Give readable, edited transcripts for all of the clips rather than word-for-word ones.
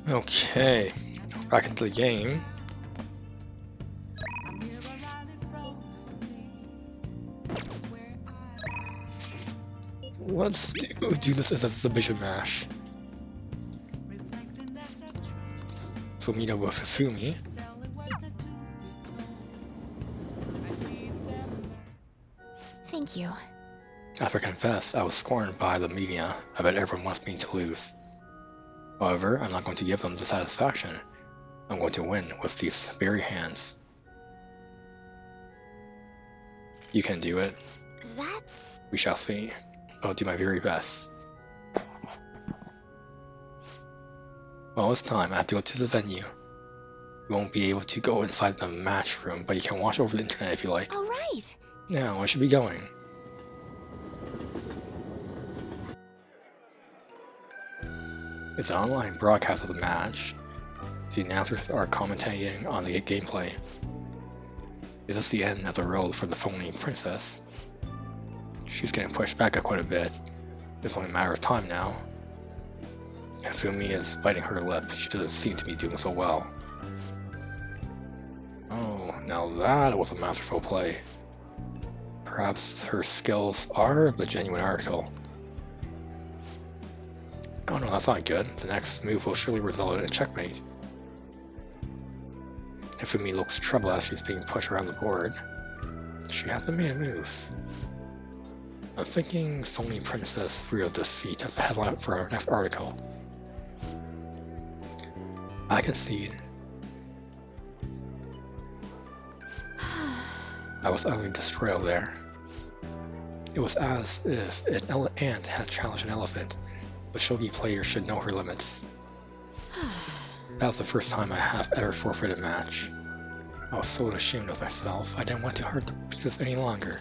Okay, back into the game. Let's do this as a submission match. So meet up with Fumi. Thank you. After I confess, I was scorned by the media. I bet everyone wants me to lose. However, I'm not going to give them the satisfaction. I'm going to win with these very hands. You can do it. That's... We shall see. I'll do my very best. Well, it's time. I have to go to the venue. You won't be able to go inside the match room, but you can watch over the internet if you like. all right. Now, I should be going. It's an online broadcast of the match. The announcers are commentating on the gameplay. Is this the end of the road for the phony princess? She's getting pushed back quite a bit. It's only a matter of time now. Fumi is biting her lip. She doesn't seem to be doing so well. Oh, now that was a masterful play. Perhaps her skills are the genuine article. Oh no, that's not good. The next move will surely result in a checkmate. Fumi looks troubled as she's being pushed around the board. She hasn't made a move. I'm thinking phony princess real defeat as a headline for our next article. I concede. I was utterly destroyed there. It was as if an ant had challenged an elephant. A shogi player should know her limits. That was the first time I have ever forfeited a match. I was so ashamed of myself, I didn't want to hurt the pieces any longer.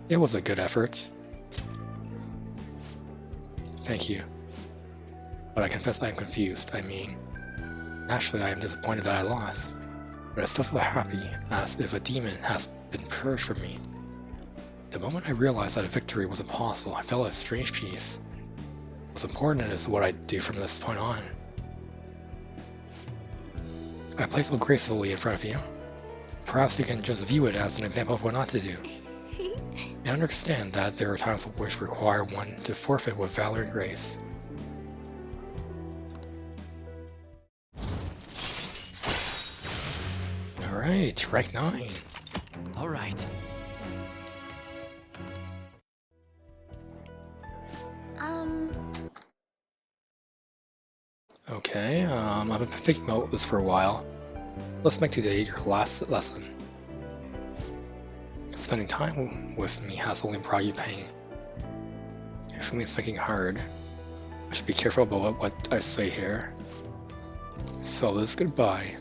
It was a good effort. Thank you. But I confess I am confused. I mean, naturally I am disappointed that I lost, but I still feel happy, as if a demon has been purged from me. The moment I realized that a victory was impossible, I felt a strange peace. What's important is what I do from this point on. I play so gracefully in front of you. Perhaps you can just view it as an example of what not to do. And understand that there are times which require one to forfeit with valor and grace. Alright, rank 9. Alright. Okay, I've been thinking about this for a while. Let's make today your last lesson. Spending time with me has only brought you pain. If me thinking hard, I should be careful about what I say here. So this is goodbye.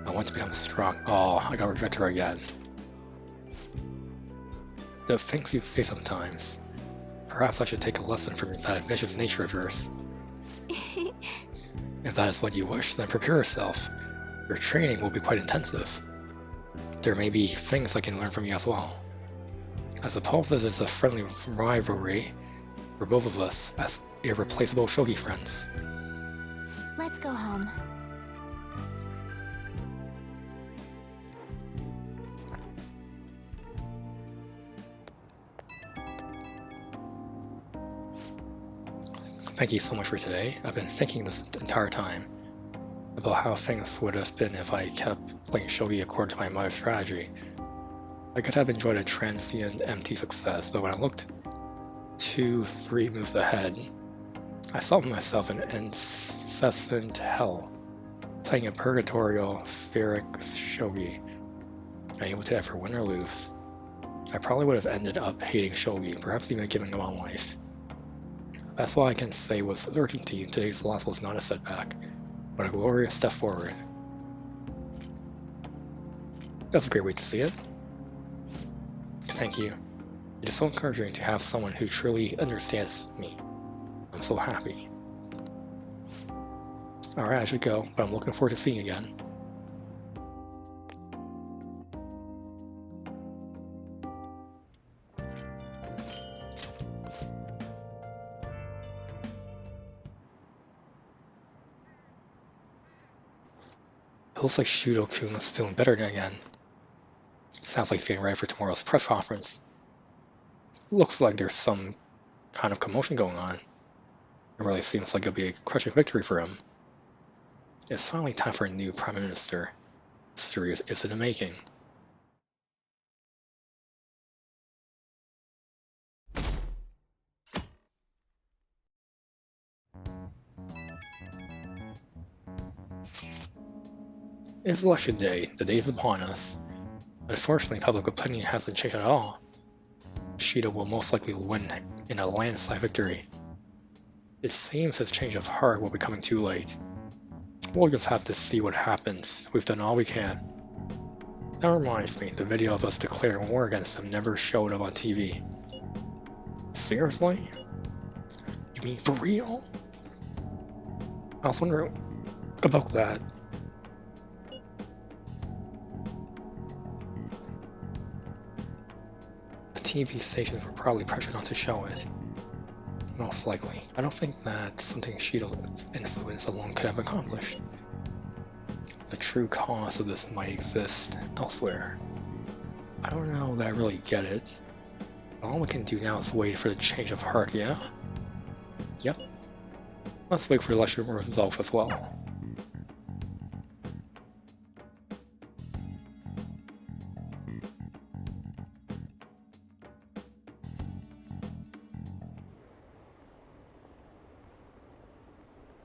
I want to become strong. Oh, I got rejected again. The things you say sometimes. Perhaps I should take a lesson from that ambitious nature of yours. If that is what you wish, then prepare yourself. Your training will be quite intensive. There may be things I can learn from you as well. I suppose this is a friendly rivalry for both of us as irreplaceable shogi friends. Let's go home. Thank you so much for today. I've been thinking this entire time about how things would have been if I kept playing shogi according to my mother's strategy. I could have enjoyed a transient, empty success, but when I looked 2-3 moves ahead, I saw myself in incessant hell, playing a purgatorial Ferric shogi, unable to ever win or lose. I probably would have ended up hating shogi, perhaps even giving up on life. That's all I can say with certainty. Today's loss was not a setback, but a glorious step forward. That's a great way to see it. Thank you. It is so encouraging to have someone who truly understands me. I'm so happy. Alright, I should go, but I'm looking forward to seeing you again. It looks like Shudo-kun is feeling better again. Sounds like he's getting ready for tomorrow's press conference. Looks like there's some kind of commotion going on. It really seems like it'll be a crushing victory for him. It's finally time for a new Prime Minister. History is in the making. It's election day. The day is upon us. Unfortunately, public opinion hasn't changed at all. Shido will most likely win in a landslide victory. It seems his change of heart will be coming too late. We'll just have to see what happens. We've done all we can. That reminds me, the video of us declaring war against him never showed up on TV. Seriously? You mean for real? I was wondering about that. The TV stations were probably pressured not to show it. Most likely. I don't think that's something Shido's influence alone could have accomplished. The true cause of this might exist elsewhere. I don't know that I really get it. All we can do now is wait for the change of heart, yeah? Yep. Let's wait for the election results as well.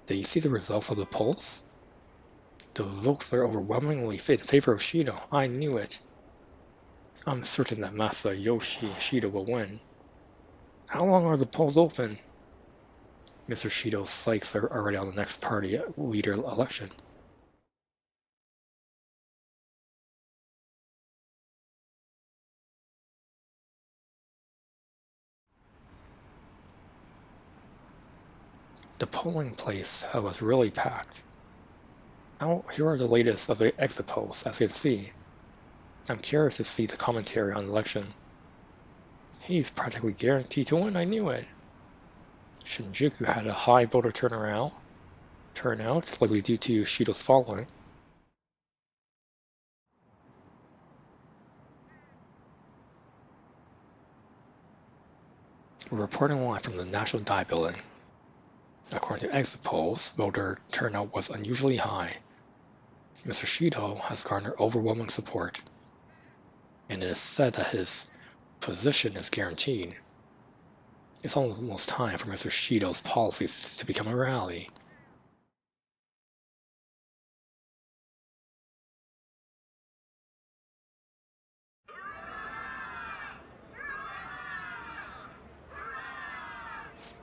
Did you see the results of the polls? The votes are overwhelmingly in favor of Shido. I knew it. I'm certain that Masayoshi Shido will win. How long are the polls open? Mr. Shido's sights are already on the next party leader election. The polling place was really packed. Now, here are the latest of the exit polls, as you can see. I'm curious to see the commentary on the election. He's practically guaranteed to win, I knew it. Shinjuku had a high voter turnout, likely due to Shido's following. We're reporting live from the National Dai Building. According to exit polls, voter turnout was unusually high. Mr. Shido has garnered overwhelming support, and it is said that his position is guaranteed. It's almost time for Mr. Shido's policies to become a reality.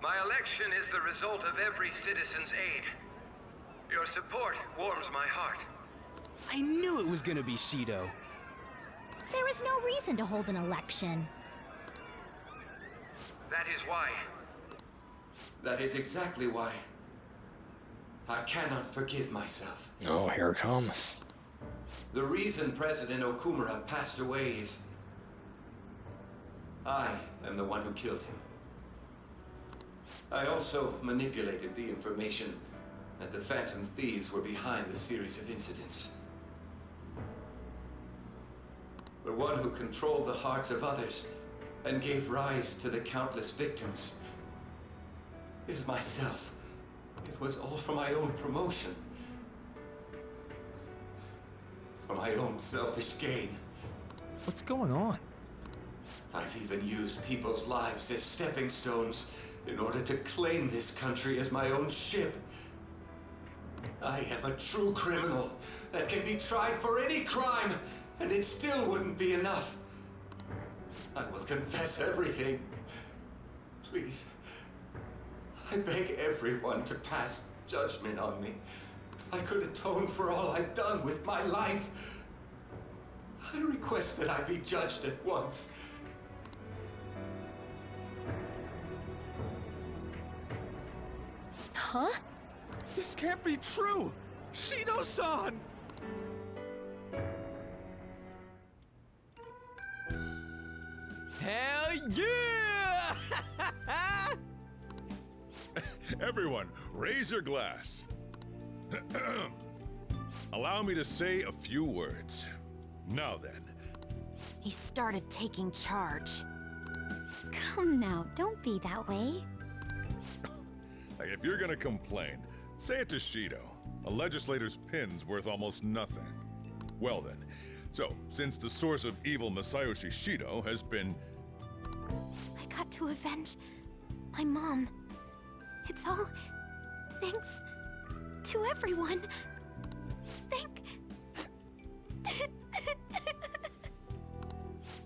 My election is the result of every citizen's aid. Your support warms my heart. I knew it was gonna be Shido. There is no reason to hold an election. That is why. That is exactly why. I cannot forgive myself. Oh, here it comes. The reason President Okumura passed away is... I am the one who killed him. I also manipulated the information that the Phantom Thieves were behind the series of incidents. The one who controlled the hearts of others and gave rise to the countless victims is myself. It was all for my own promotion. For my own selfish gain. What's going on? I've even used people's lives as stepping stones in order to claim this country as my own ship. I am a true criminal that can be tried for any crime, and it still wouldn't be enough. I will confess everything. Please, I beg everyone to pass judgment on me. I could atone for all I've done with my life. I request that I be judged at once. Huh? This can't be true! Shido-san! Hell yeah! Everyone, raise your glass. Allow me to say a few words. Now then, He started taking charge. Come now, don't be that way. if you're gonna complain, say it to Shido. A legislator's pin's worth almost nothing. Well then, so, since the source of evil Masayoshi Shido has been... I got to avenge my mom. It's all thanks to everyone.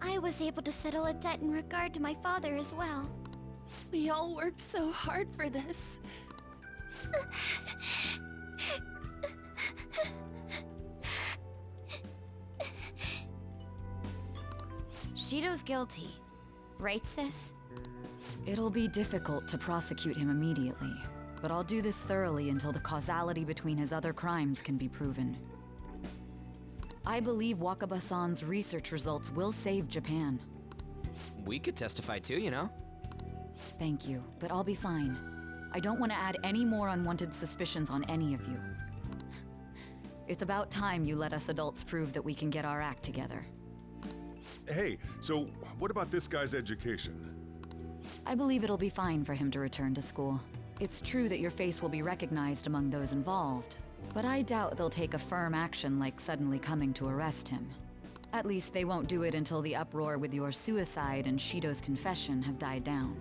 I was able to settle a debt in regard to my father as well. We all worked so hard for this. Shido's guilty, right, sis? It'll be difficult to prosecute him immediately, but I'll do this thoroughly until the causality between his other crimes can be proven. I believe Wakaba-san's research results will save Japan. We could testify too, you know? Thank you, but I'll be fine. I don't want to add any more unwanted suspicions on any of you. It's about time you let us adults prove that we can get our act together. Hey, so what about this guy's education? I believe it'll be fine for him to return to school. It's true that your face will be recognized among those involved, but I doubt they'll take a firm action like suddenly coming to arrest him. At least they won't do it until the uproar with your suicide and Shido's confession have died down.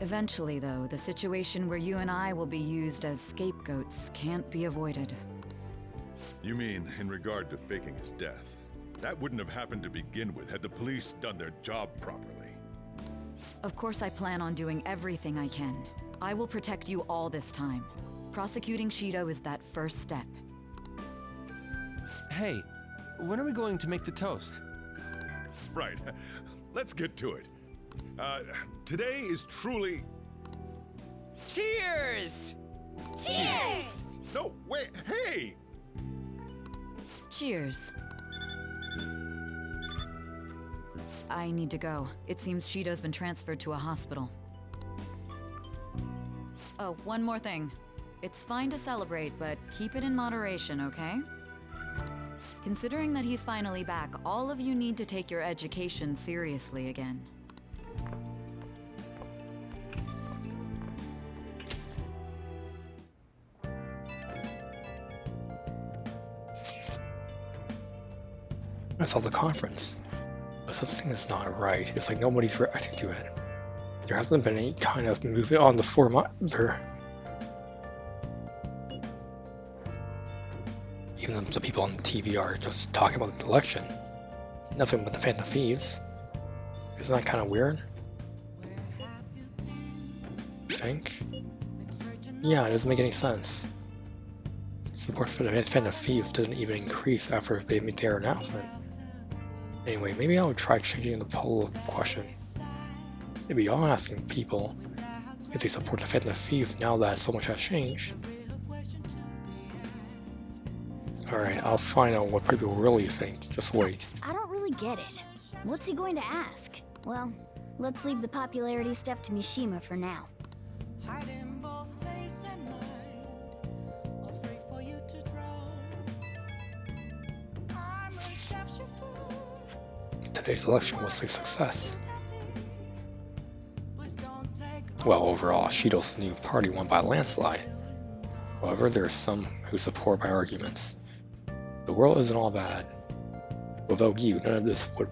Eventually, though, the situation where you and I will be used as scapegoats can't be avoided. You mean in regard to faking his death? That wouldn't have happened to begin with had the police done their job properly. Of course I plan on doing everything I can. I will protect you all this time. Prosecuting Shido is that first step. Hey, when are we going to make the toast? Right. Let's get to it. Today is truly... Cheers! Cheers! No, wait, hey! Cheers. I need to go. It seems Shido's been transferred to a hospital. Oh, one more thing. It's fine to celebrate, but keep it in moderation, okay? Considering that he's finally back, all of you need to take your education seriously again. That's all the conference. But something is not right. It's like nobody's reacting to it. There hasn't been any kind of movement on the forum either. Even the people on TV are just talking about the election. Nothing but the Phantom Thieves. Isn't that kind of weird? You think? Yeah, it doesn't make any sense. Support for the Phantom Thieves doesn't even increase after they made their announcement. Anyway, maybe I'll try changing the poll question. Maybe I'll asking people if they support the Phantom Thieves now that so much has changed. Alright, I'll find out what people really think. Just wait. I don't really get it. What's he going to ask? Well, let's leave the popularity stuff to Mishima for now. Today's election was a success. Well, overall, Shido's new party won by a landslide. However, there are some who support my arguments. The world isn't all bad. Without you, none of this would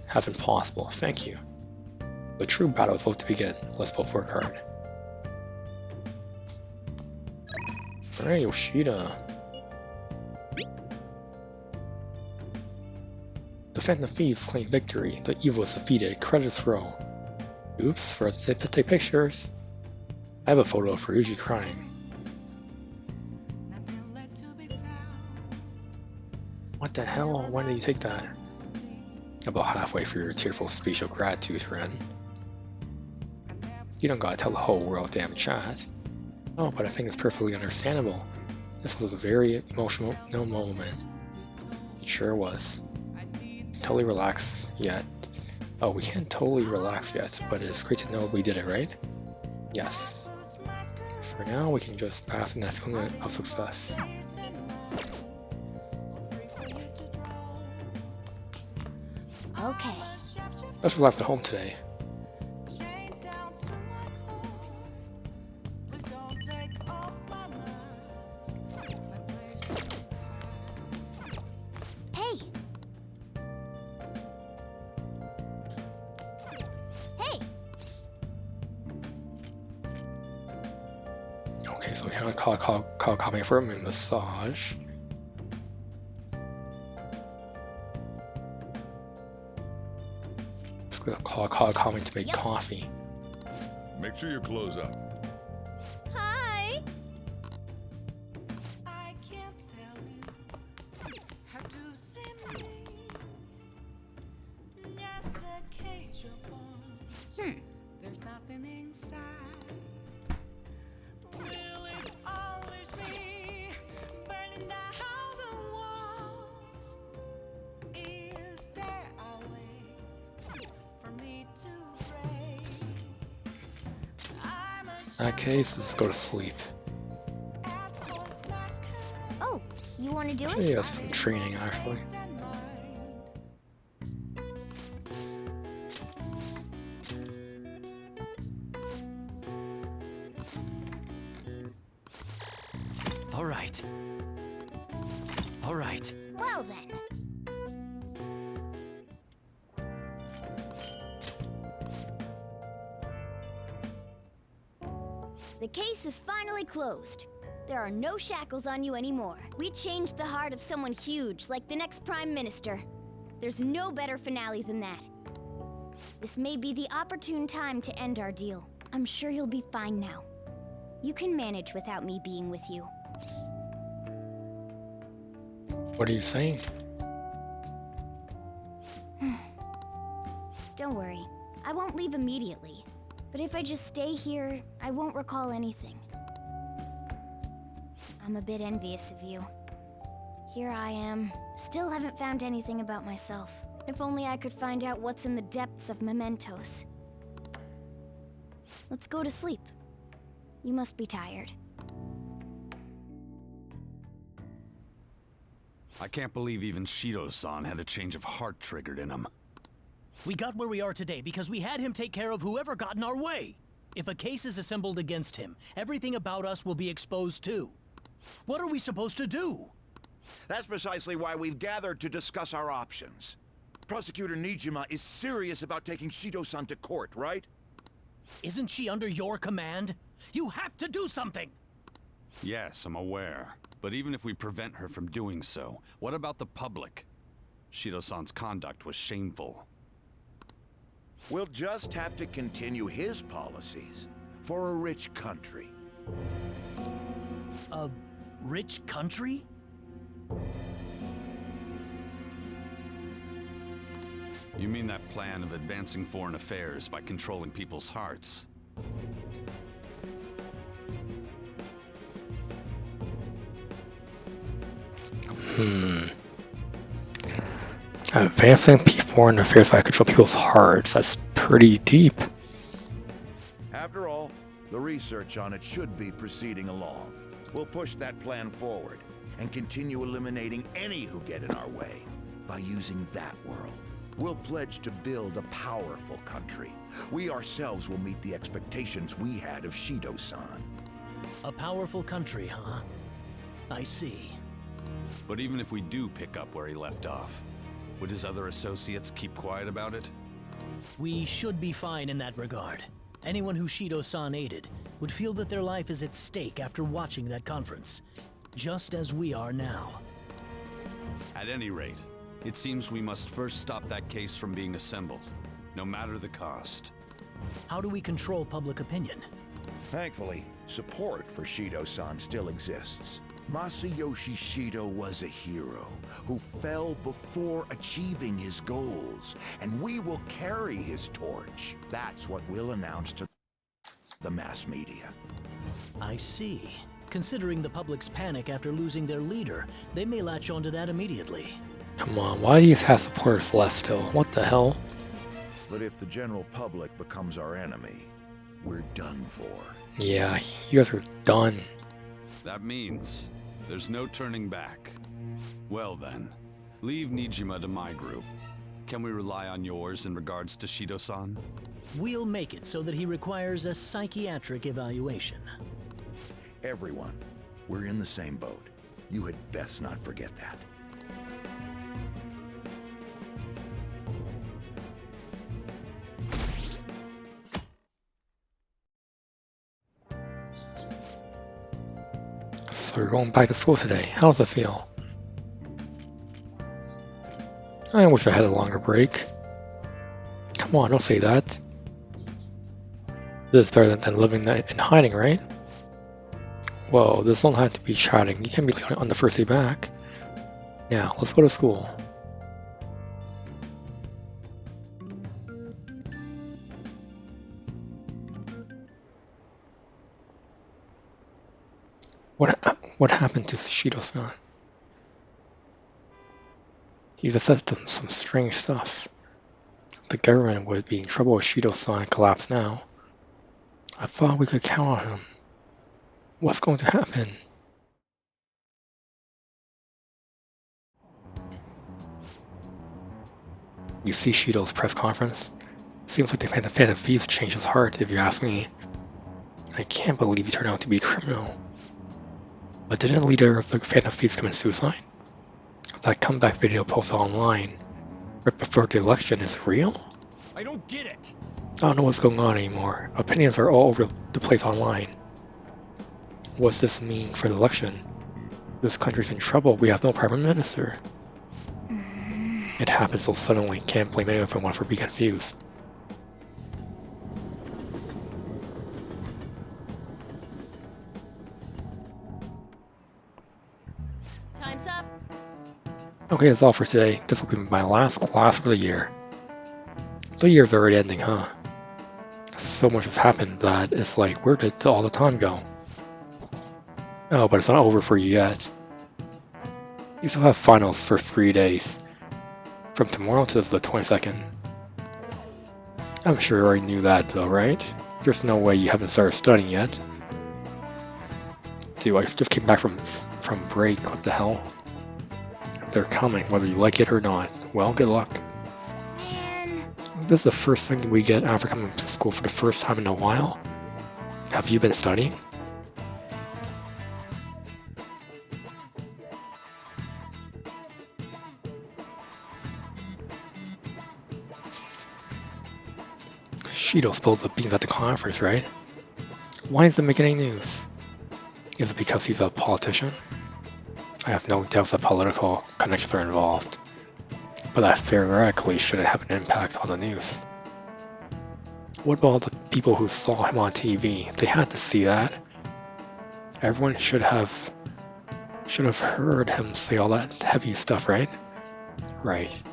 have been possible. Thank you. The true battle is about to begin. Let's both work hard. Alright, Yoshida. The Phantom Thieves claim victory. The evil is defeated. Credits roll. Oops, first to take pictures. I have a photo of Ryuji crying. What the hell? Why did you take that? About halfway through your tearful speech of gratitude, Ren. You don't gotta tell the whole world, damn chat. Oh, but I think it's perfectly understandable. This was a very emotional moment. It sure was. Totally relax yet. Oh, we can't totally relax yet, but it's great to know we did it, right? Yes. For now, we can just bask in that feeling of success. Okay. Let's relax at home today. Hey! Hey! Okay, so can I call Kami for a massage? Let's go call Kami to make Yep. coffee. Make sure you close up. Hi! Hmm. There's nothing inside. Will it always be burning down the walls? Is there a way for me to break? I'm In that case, let's go to sleep. Oh, you want to do Actually, it? he has some training actually. All right. Well then. The case is finally closed. There are no shackles on you anymore. We changed the heart of someone huge, like the next Prime Minister. There's no better finale than that. This may be the opportune time to end our deal. I'm sure you'll be fine now. You can manage without me being with you. What are you saying? Don't worry, I won't leave immediately. But if I just stay here, I won't recall anything. I'm a bit envious of you. Here I am, still haven't found anything about myself. If only I could find out what's in the depths of mementos. Let's go to sleep. You must be tired. I can't believe even Shido-san had a change of heart triggered in him. We got where we are today because we had him take care of whoever got in our way. If a case is assembled against him, everything about us will be exposed too. What are we supposed to do? That's precisely why we've gathered to discuss our options. Prosecutor Nijima is serious about taking Shido-san to court, right? Isn't she under your command? You have to do something! Yes, I'm aware. But even if we prevent her from doing so, what about the public? Shido-san's conduct was shameful. We'll just have to continue his policies for a rich country. A rich country? You mean that plan of advancing foreign affairs by controlling people's hearts? Advancing foreign affairs by control people's hearts. That's pretty deep. After all, the research on it should be proceeding along. We'll push that plan forward and continue eliminating any who get in our way by using that world. We'll pledge to build a powerful country. We ourselves will meet the expectations we had of Shido-san. A powerful country, huh? I see. But even if we do pick up where he left off, would his other associates keep quiet about it? We should be fine in that regard. Anyone who Shido-san aided would feel that their life is at stake after watching that conference, just as we are now. At any rate, it seems we must first stop that case from being assembled, no matter the cost. How do we control public opinion? Thankfully, support for Shido-san still exists. Masayoshi Shido was a hero who fell before achieving his goals, and we will carry his torch. That's what we'll announce to the mass media. I see. Considering the public's panic after losing their leader, they may latch onto that immediately. Come on, why do you have supporters left still? What the hell? But if the general public becomes our enemy, we're done for. Yeah, you guys are done. That means there's no turning back. Well then, leave Nijima to my group. Can we rely on yours in regards to Shido-san? We'll make it so that he requires a psychiatric evaluation. Everyone, we're in the same boat. You had best not forget that. So you're going back to school today. How does it feel? I wish I had a longer break. Come on, don't say that. This is better than living in hiding, right? Whoa, this don't have to be chatting. You can't be on the first day back. Now, let's go to school. What happened to Shido-san? He's said some strange stuff. The government would be in trouble if Shido-san collapsed now. I thought we could count on him. What's going to happen? You see Shido's press conference? Seems like the Phantom Thieves changed his heart, if you ask me. I can't believe he turned out to be a criminal. But didn't the leader of the Phantom Thieves commit suicide? That comeback video posted online right before the election is real? I don't get it. I don't know what's going on anymore. Opinions are all over the place online. What's this mean for the election? This country's in trouble. We have no prime minister. It happened so suddenly. Can't blame anyone for being confused. Time's up. Okay, that's all for today. This will be my last class for the year. The year's already ending, huh? So much has happened that it's like, where did all the time go? Oh, but it's not over for you yet. You still have finals for 3 days. From tomorrow to the 22nd. I'm sure you already knew that though, right? There's no way you haven't started studying yet. Dude, I just came back from break, what the hell? They're coming, whether you like it or not. Well, good luck. Man. This is the first thing we get after coming to school for the first time in a while. Have you been studying? Shido spilled the beans at the conference, right? Why isn't it making any news? Is it because he's a politician? I have no doubts that political connections are involved, but that theoretically shouldn't have an impact on the news. What about the people who saw him on TV? They had to see that. Everyone should have heard him say all that heavy stuff, right? Right.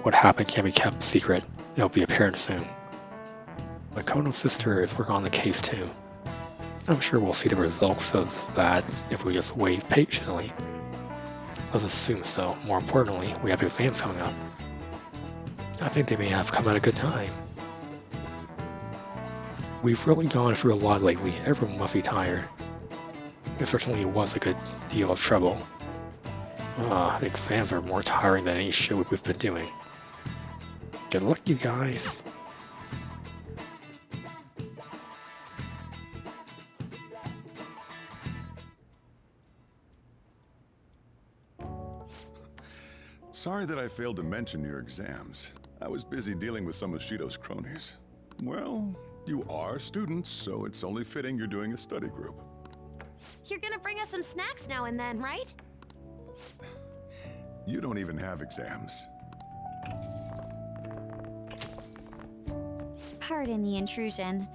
What happened can't be kept secret. It'll be apparent soon. Makoto's sister is working on the case too. I'm sure we'll see the results of that if we just wait patiently. Let's assume so. More importantly, we have exams coming up. I think they may have come at a good time. We've really gone through a lot lately. Everyone must be tired. It certainly was a good deal of trouble. Exams are more tiring than any shit we've been doing. Good luck, you guys. Sorry that I failed to mention your exams. I was busy dealing with some of Shido's cronies. Well, you are students, so it's only fitting you're doing a study group. You're gonna bring us some snacks now and then, right? You don't even have exams. Pardon the intrusion.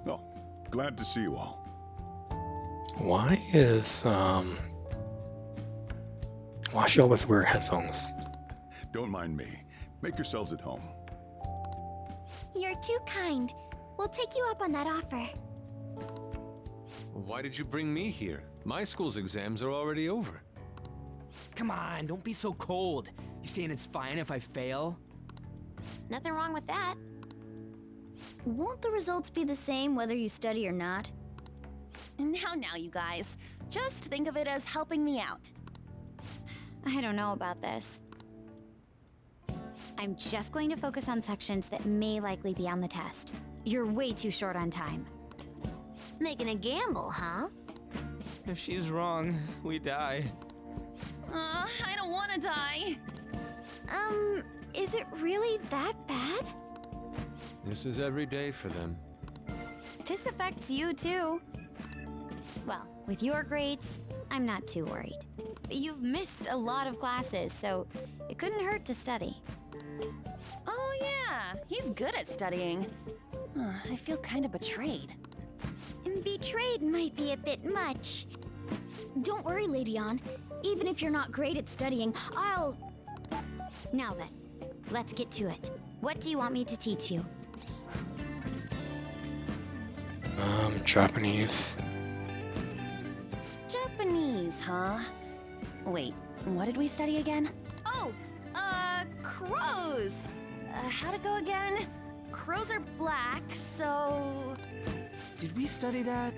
Oh, glad to see you all. Why is why she always wear headphones? Don't mind me. Make yourselves at home. You're too kind. We'll take you up on that offer. Why did you bring me here? My school's exams are already over. Come on, don't be so cold. You saying it's fine if I fail? Nothing wrong with that. Won't the results be the same whether you study or not? Now, you guys. Just think of it as helping me out. I don't know about this. I'm just going to focus on sections that may likely be on the test. You're way too short on time. Making a gamble, huh? If she's wrong, we die. I don't want to die. Is it really that bad? This is every day for them. This affects you too. Well, with your grades, I'm not too worried. You've missed a lot of classes, so it couldn't hurt to study. Oh yeah, he's good at studying. I feel kind of betrayed. Betrayed might be a bit much. Don't worry, Lady Ann. Even if you're not great at studying, I'll... Now then, let's get to it. What do you want me to teach you? Japanese. Japanese, huh? Wait, what did we study again? Oh, crows! How'd it go again? Crows are black, so... Did we study that?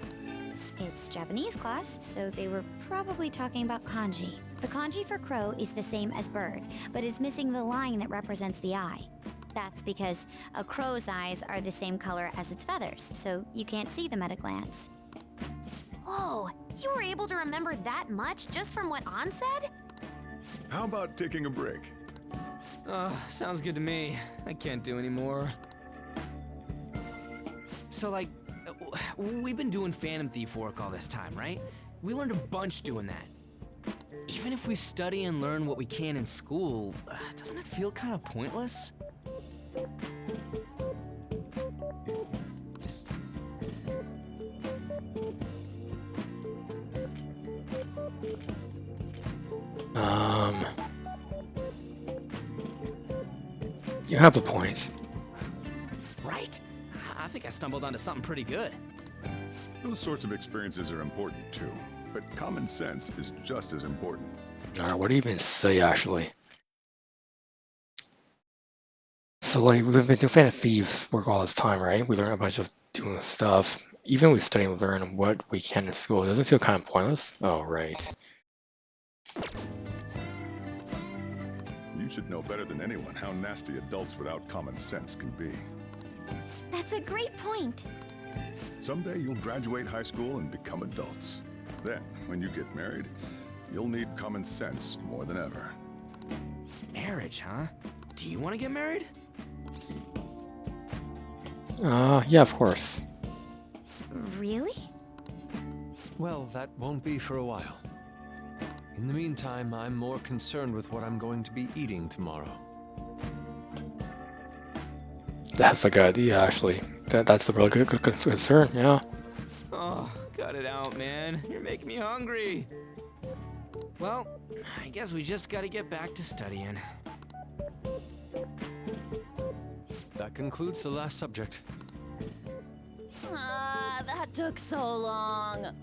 It's Japanese class, so they were probably talking about kanji. The kanji for crow is the same as bird, but is missing the line that represents the eye. That's because a crow's eyes are the same color as its feathers, so you can't see them at a glance. Whoa, you were able to remember that much just from what Ann said? How about taking a break? Sounds good to me. I can't do any more. So, like, we've been doing Phantom Thief work all this time, right? We learned a bunch doing that. Even if we study and learn what we can in school, doesn't it feel kind of pointless? You have a point. Right? I think I stumbled onto something pretty good. Those sorts of experiences are important too, but common sense is just as important. Alright, what do you even say, actually? So, like, we've been doing Phantom Thieves work all this time, right? We learn a bunch of doing stuff. Even we study and learn what we can in school, does it feel kind of pointless? Oh, right. You should know better than anyone how nasty adults without common sense can be. That's a great point. Someday you'll graduate high school and become adults. Then, when you get married, you'll need common sense more than ever. Marriage, huh? Do you want to get married? Yeah, of course. Really? Well, that won't be for a while. In the meantime, I'm more concerned with what I'm going to be eating tomorrow. That's a good idea, actually. That's a really good concern, yeah. Oh, cut it out, man. You're making me hungry. Well, I guess we just gotta get back to studying. That concludes the last subject. That took so long.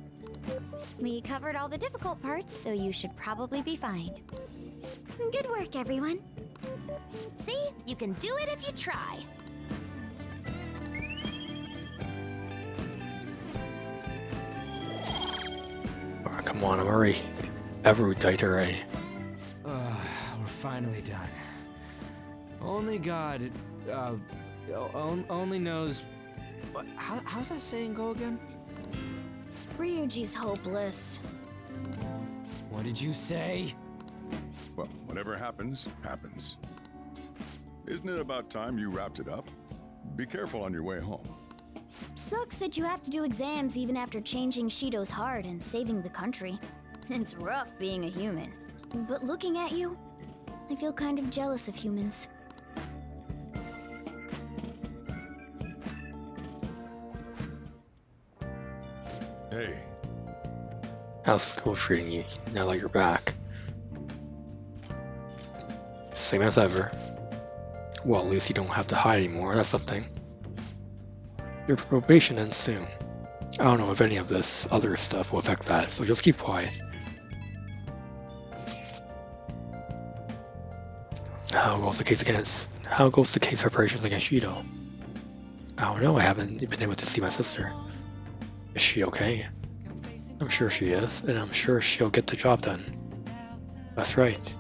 We covered all the difficult parts, so you should probably be fine. Good work, everyone. See? You can do it if you try. Oh, come on, I'm already erudite already. We're finally done. Only God, only knows... How's that saying go again? Ryuji's hopeless. What did you say? Well, whatever happens, happens. Isn't it about time you wrapped it up? Be careful on your way home. Sucks that you have to do exams even after changing Shido's heart and saving the country. It's rough being a human. But looking at you, I feel kind of jealous of humans. Hey. How's school treating you now that you're back? Same as ever. Well, at least you don't have to hide anymore, that's something. Your probation ends soon. I don't know if any of this other stuff will affect that, so just keep quiet. How goes the case preparations against Shido? I don't know, I haven't been able to see my sister. Is she okay? I'm sure she is, and I'm sure she'll get the job done. That's right.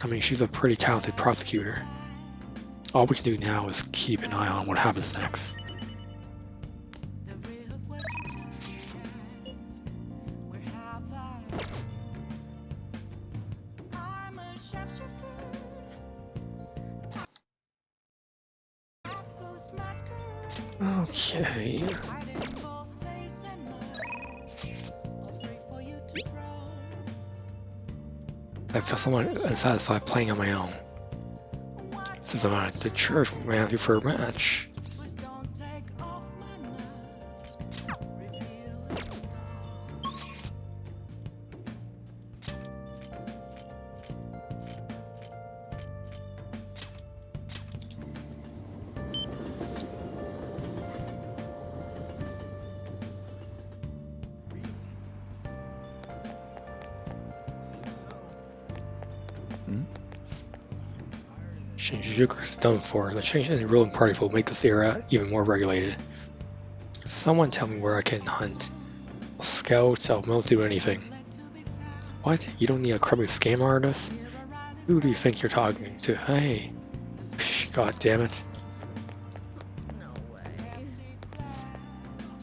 I mean, she's a pretty talented prosecutor. All we can do now is keep an eye on what happens next. Okay. I feel somewhat unsatisfied playing on my own. Since I'm at the church, we have to for a match. Shinjuku is done for. The change in the ruling parties will make this era even more regulated. Someone tell me where I can hunt. I'll scout, I won't do anything. What? You don't need a crummy scam artist? Who do you think you're talking to? Hey. God damn it.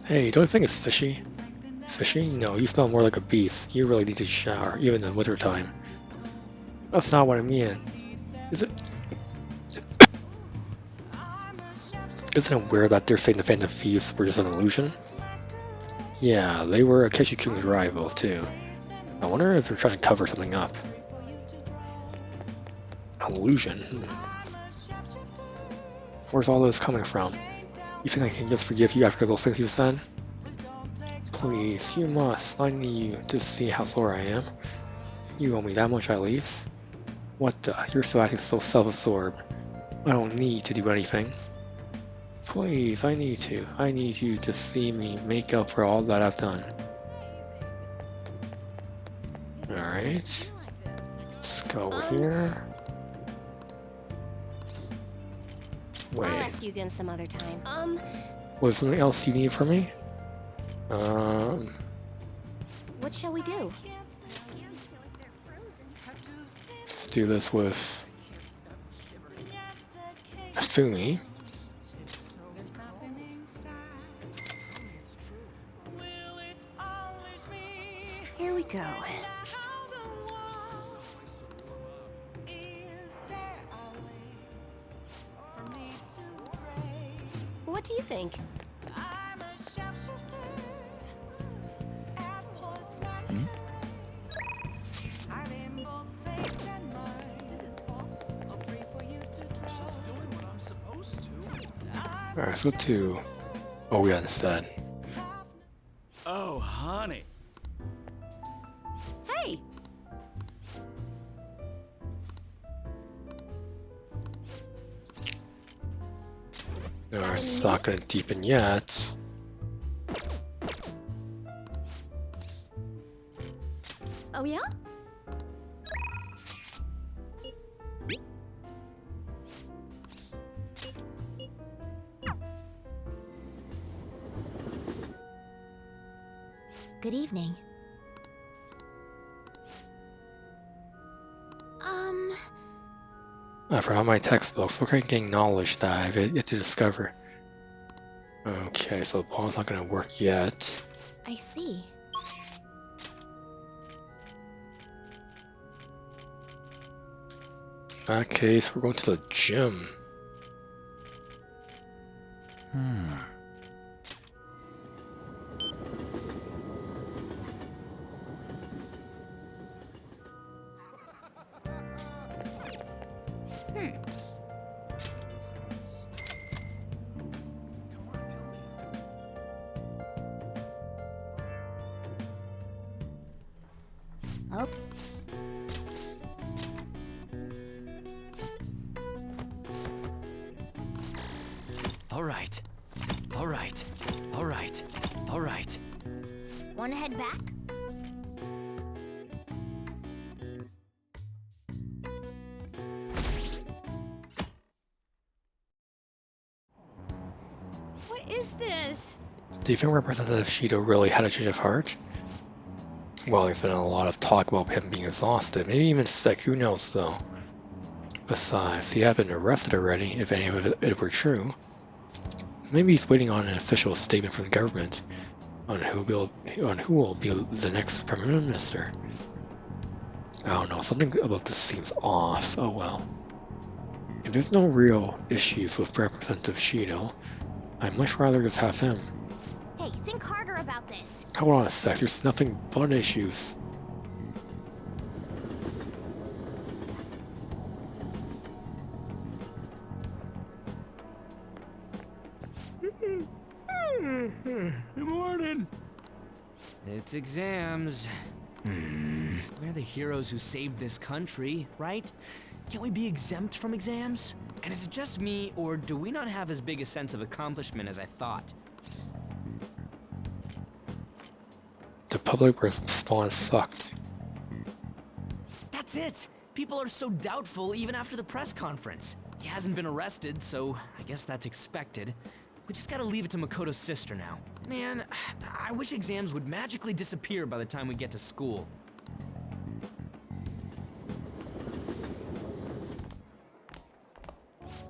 Hey, don't you think it's fishy? Fishy? No, you smell more like a beast. You really need to shower, even in winter time. That's not what I mean. Is it? Isn't it weird that they're saying the Phantom Thieves were just an illusion? Yeah, they were Akechi Kun's rival too. I wonder if they're trying to cover something up. Illusion? Where's all this coming from? You think I can just forgive you after those things you said? Please, you must. I need you to see how sore I am. You owe me that much at least. What the? You're still acting so self-absorbed. I don't need to do anything. Please, I need to. I need you to see me make up for all that I've done. Alright. Let's go here. Wait. I'll ask you again some other time. Was there something else you need from me? What shall we do? Let's do this with Fumi. Here we go. What do you think? Alright, let's go to Ouya instead. Oh, honey. Hey! No, it's not gonna deepen yet. Oh yeah? Good evening. I forgot my textbooks. We're kind of getting knowledge that I have yet to discover. Okay, so the ball's not gonna work yet. I see. In that case, we're going to the gym. Oh. All right. All right. All right. All right. Wanna head back? What is this? Do you think Representative Shido really had a change of heart? Well, there's been a lot of talk about him being exhausted, maybe even sick, who knows though. Besides, he had been arrested already, if any of it were true. Maybe he's waiting on an official statement from the government on who will be the next Prime Minister. I don't know, something about this seems off. Oh well. If there's no real issues with Representative Shido, I'd much rather just have him. Hey, think harder about this. Hold on a sec, there's nothing but issues. Good morning. It's exams. We're the heroes who saved this country, right? Can't we be exempt from exams? And is it just me, or do we not have as big a sense of accomplishment as I thought? The public response sucked. That's it! People are so doubtful even after the press conference. He hasn't been arrested, so I guess that's expected. We just gotta leave it to Makoto's sister now. Man, I wish exams would magically disappear by the time we get to school.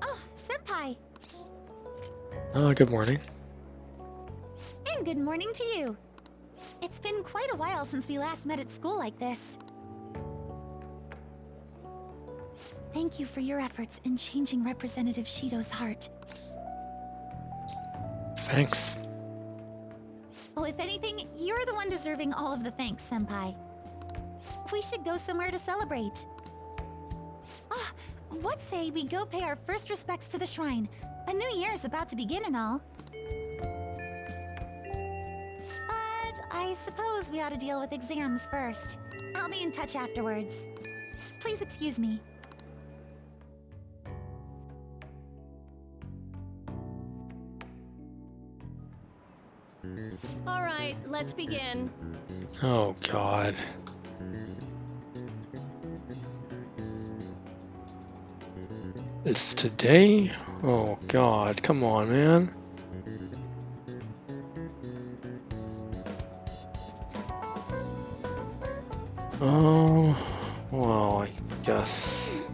Oh, Senpai! Good morning. And good morning to you. It's been quite a while since we last met at school like this. Thank you for your efforts in changing Representative Shido's heart. Thanks. Oh, if anything, you're the one deserving all of the thanks, Senpai. We should go somewhere to celebrate. Ah, what say we go pay our first respects to the shrine? A new year is about to begin and all. But I suppose we ought to deal with exams first. I'll be in touch afterwards. Please excuse me. All right, let's begin. Oh god. It's today? Oh god, come on, man. Oh, well, I guess.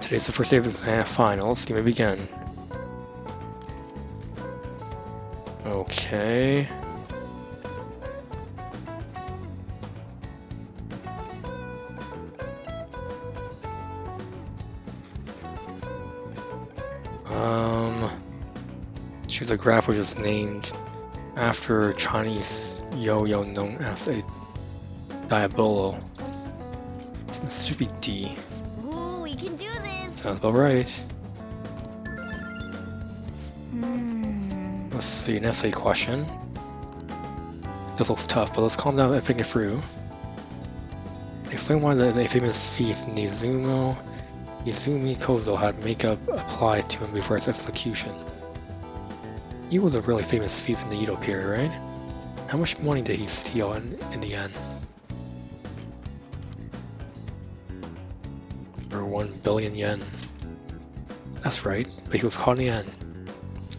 Today's the first day of the finals. Give me begin. Okay. Choose a graph which is named after Chinese yo-yo known as a diabolo. This should be D. Ooh, we can do this. Sounds about right. Let's see, an essay question. This looks tough, but let's calm down and think it through. Explain why the famous thief Izumi Kozo had makeup applied to him before his execution. He was a really famous thief in the Edo period, right? How much money did he steal in the end? Or 1 billion yen. That's right, but he was caught in the end.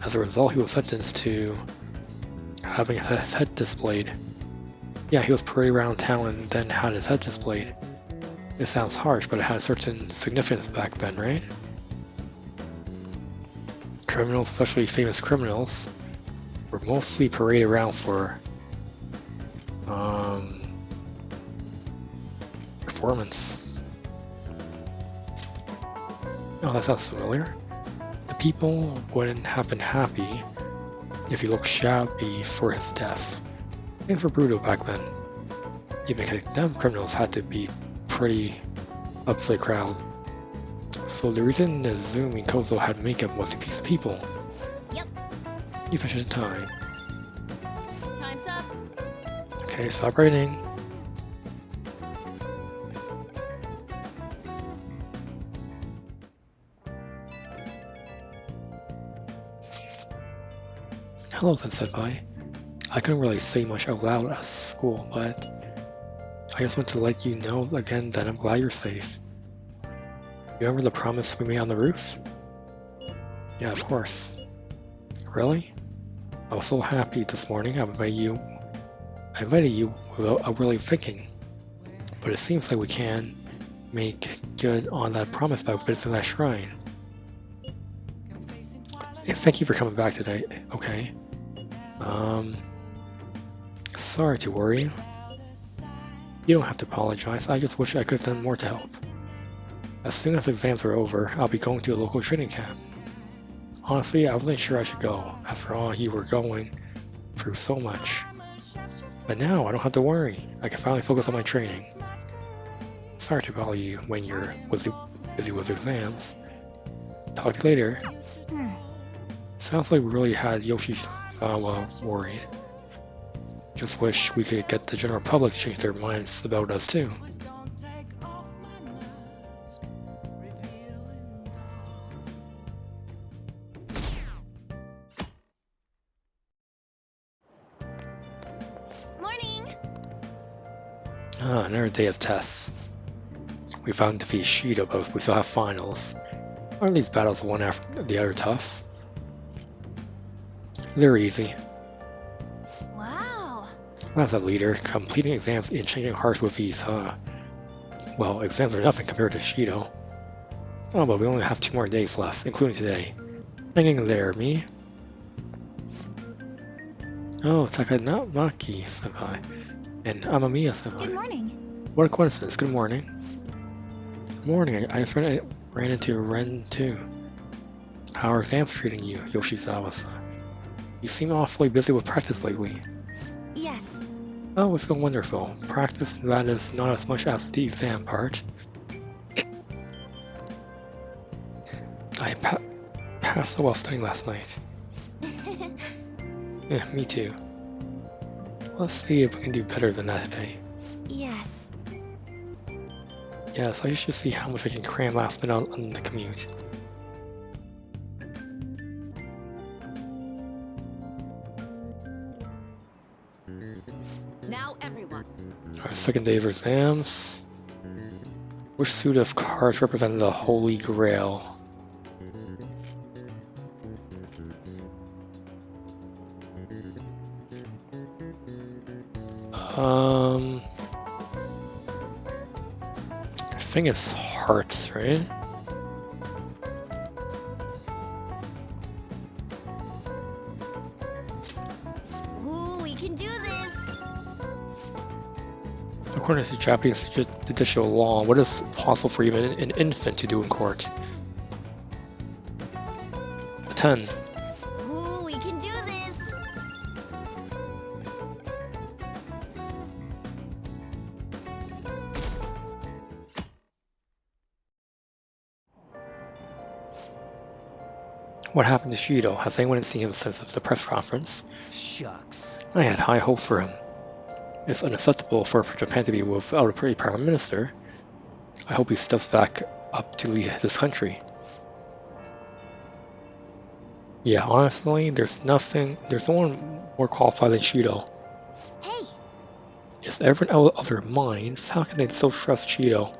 As a result, he was sentenced to having his head displayed. Yeah, he was paraded around town and then had his head displayed. It sounds harsh, but it had a certain significance back then, right? Criminals, especially famous criminals, were mostly paraded around for performance. Oh, that sounds familiar. The people wouldn't have been happy if he looked shabby for his death. Things were brutal back then. Even condemned criminals had to be pretty up for the crowd. So the reason Izumi Kozo had makeup was to please people. Yep. Efficient time. Time's up. Okay, stop writing. Hello then, Senpai. I couldn't really say much out loud at school, but I just want to let you know again that I'm glad you're safe. Remember the promise we made on the roof? Yeah, of course. Really? I was so happy this morning I invited you without really thinking. but it seems like we can make good on that promise by visiting that shrine. Yeah, thank you for coming back today. Okay. Sorry to worry you. You don't have to apologize. I just wish I could have done more to help. As soon as exams are over, I'll be going to a local training camp. Honestly, I wasn't sure I should go. After all, you were going through so much. But now I don't have to worry. I can finally focus on my training. Sorry to bother you when you're busy with exams. Talk to you later. Sounds like we really had Yoshizawa worried. Just wish we could get the general public to change their minds about us too. Morning! Another day of tests. We found defeat Shido, but we still have finals. Aren't these battles one after the other tough? They're easy. Wow! As a leader, completing exams and changing hearts with ease, huh? Well, exams are nothing compared to Shido. Oh, but we only have 2 more days left, including today. Hanging there, me? Oh, Takanamaki senpai. And Amamiya senpai. Good morning. What a coincidence. Good morning. Good morning. I just ran into Ren too. How are exams treating you, Yoshizawa-san? You seem awfully busy with practice lately. Yes. Oh, it's going wonderful. Practice, that is, not as much as the exam part. I passed so well studying last night. Yeah, me too. Let's see if we can do better than that today. Yes. Yes, I should see how much I can cram last minute on the commute. Now everyone. Our second day of exams. Which suit of cards represent the Holy Grail? I think it's hearts, right? Ooh, we can do this! According to Japanese judicial law, what is possible for even an infant to do in court? A 10. Ooh, we can do this! What happened to Shido? Has anyone seen him since the press conference? Shucks. I had high hopes for him. It's unacceptable for Japan to be without a pretty prime minister. I hope he steps back up to lead this country. Yeah, honestly, there's no one more qualified than Shido. Hey! Is everyone out of their minds? How can they so trust Shido?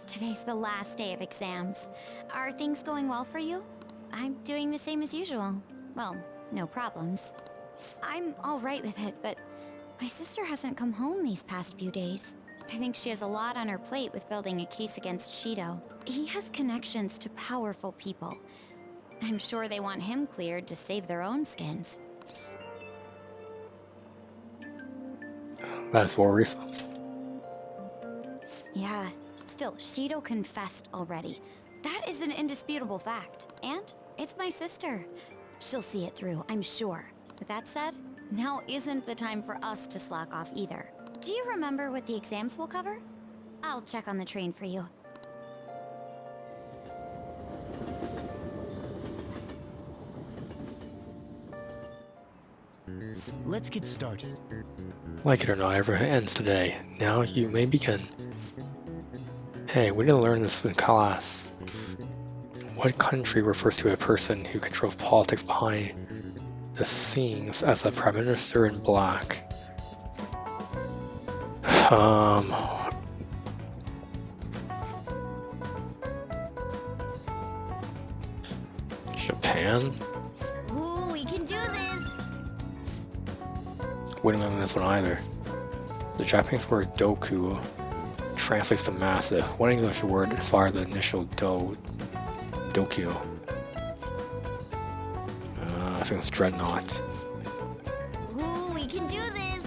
Today's the last day of exams. Are things going well for you? I'm doing the same as usual. Well, no problems. I'm alright with it, but my sister hasn't come home these past few days. I think she has a lot on her plate with building a case against Shido. He has connections to powerful people. I'm sure they want him cleared to save their own skins. That's worrisome. Yeah, still, Shido confessed already. That is an indisputable fact. And it's my sister. She'll see it through, I'm sure. With that said, now isn't the time for us to slack off either. Do you remember what the exams will cover? I'll check on the train for you. Let's get started. Like it or not, everything ends today. Now you may begin. Hey, we didn't learn this in class. What country refers to a person who controls politics behind the scenes as a prime minister in black? Japan? Ooh, we can do this! wouldn't learn this one either. The Japanese word doku translates to massive. One English word inspired the initial dokyo. I think it's dreadnought. Ooh, we can do this!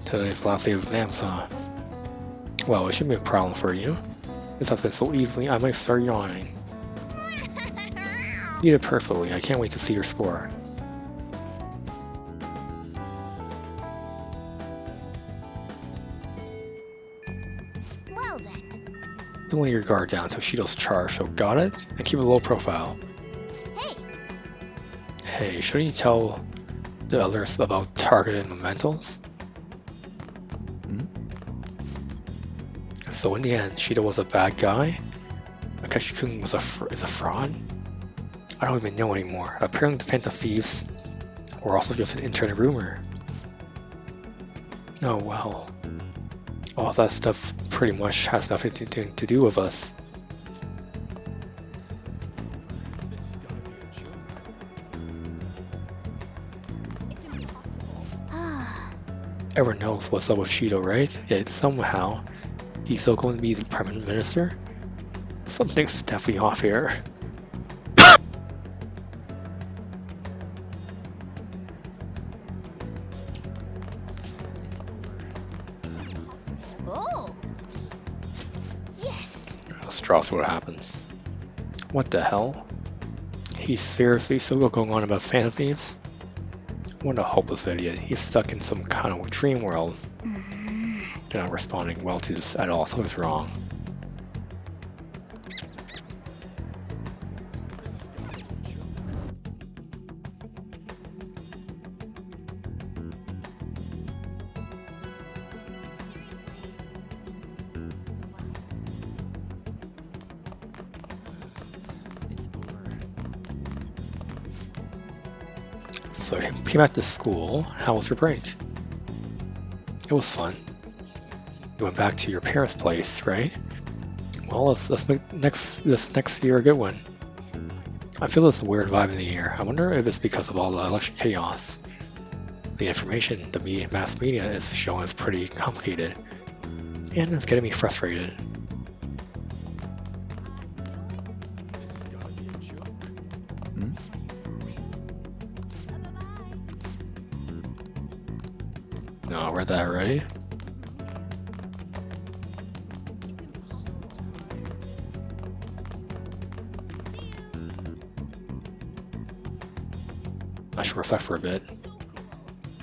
Today's last day of exams, huh? Well, it shouldn't be a problem for you. This has been so easily, I might start yawning. You did it perfectly. I can't wait to see your score. Well then. Don't let your guard down to Shido's charge, so got it? And keep a low profile. Hey! Hey, shouldn't you tell the others about targeted mementos? So in the end, Shido was a bad guy? Akechi-kun is a fraud? I don't even know anymore. Apparently the Phantom Thieves were also just an internet rumor. Oh well. All that stuff pretty much has nothing to do with us. Everyone knows what's up with Shido, right? Yet somehow, he's still going to be the Prime Minister? Something's definitely off here. Oh! Yes! Let's draw see what happens. What the hell? He's seriously still going on about Phantom Thieves? What a hopeless idiot. He's stuck in some kind of dream world. You're not responding well to this at all. Something's wrong. So you came back to school. How was your break? It was fun. You went back to your parents' place, right? Well, let's make this next year a good one. I feel this weird vibe in the air. I wonder if it's because of all the election chaos. The information the mass media is showing is pretty complicated, and it's getting me frustrated. No, I read that already. I should reflect for a bit.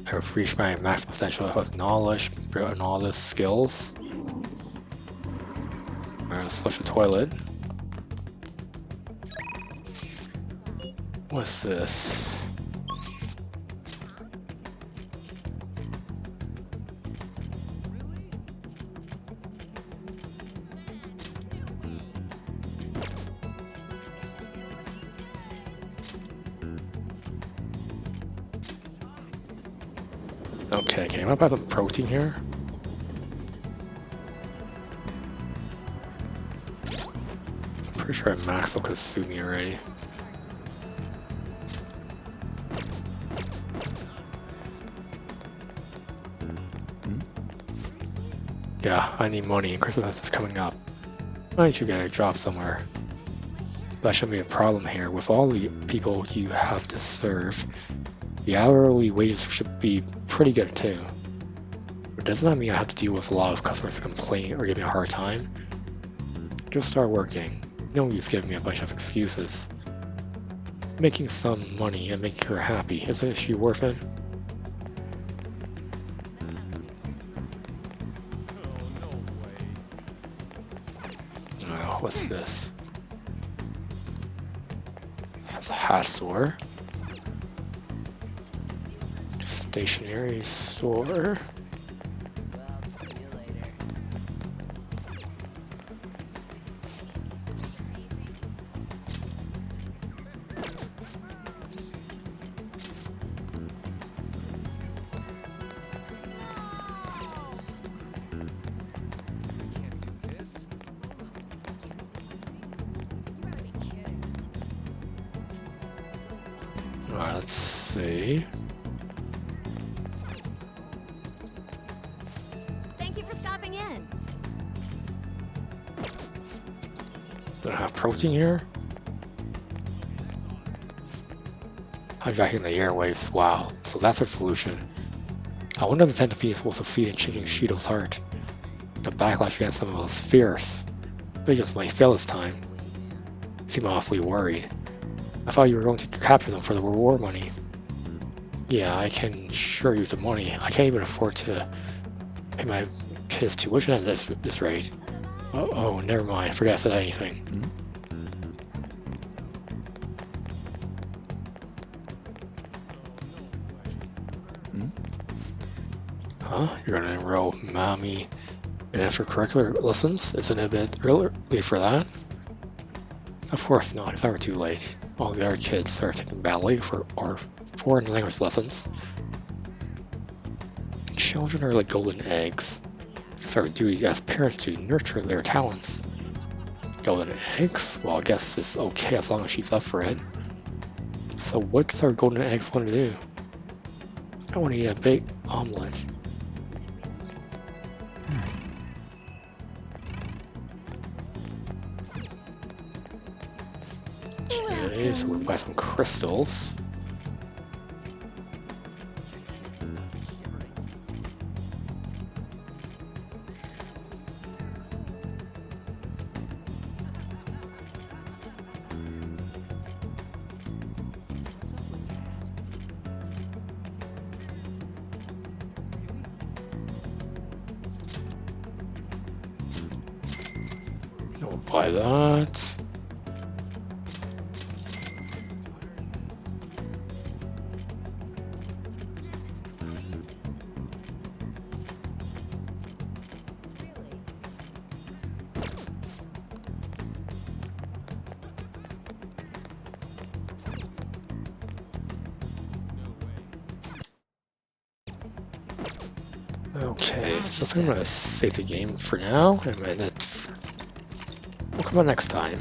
I have reached my max potential of knowledge and all the skills. Alright, let's flush the toilet. What's this? Okay, can I buy some protein here? Pretty sure I maxed out Kasumi already. Yeah, I need money and Christmas is coming up. I need to get a job somewhere. That shouldn't be a problem here. With all the people you have to serve, the hourly wages should be pretty good too. But doesn't that mean I have to deal with a lot of customers who complain or give me a hard time? Just start working. No use giving me a bunch of excuses. Making some money and making her happy, isn't she worth it? Oh, what's this? That's a hat store. Stationery store. Alright, let's see. Thank you for stopping in. Do I have protein here? Hijacking the airwaves. Wow. So that's a solution. I wonder if the Centipedes will succeed in shaking Shido's heart. The backlash against them was fierce. They just might fail this time. Seem awfully worried. I thought you were going to capture them for the reward money. Yeah, I can sure use the money. I can't even afford to pay my kids' tuition at this rate. Oh, never mind. Forget I said anything. Huh? You're gonna enroll Mommy in extracurricular lessons? Isn't it a bit early for that? Of course not. It's never too late. All the other kids are taking ballet or foreign language lessons. Children are like golden eggs. It's our duty as parents to nurture their talents. Golden eggs? Well, I guess it's okay as long as she's up for it. So what does our golden eggs want to do? I want to eat a big omelet. Okay, so we'll buy some crystals. We'll buy that. Okay, so I think I'm gonna save the game for now, and we'll come on next time.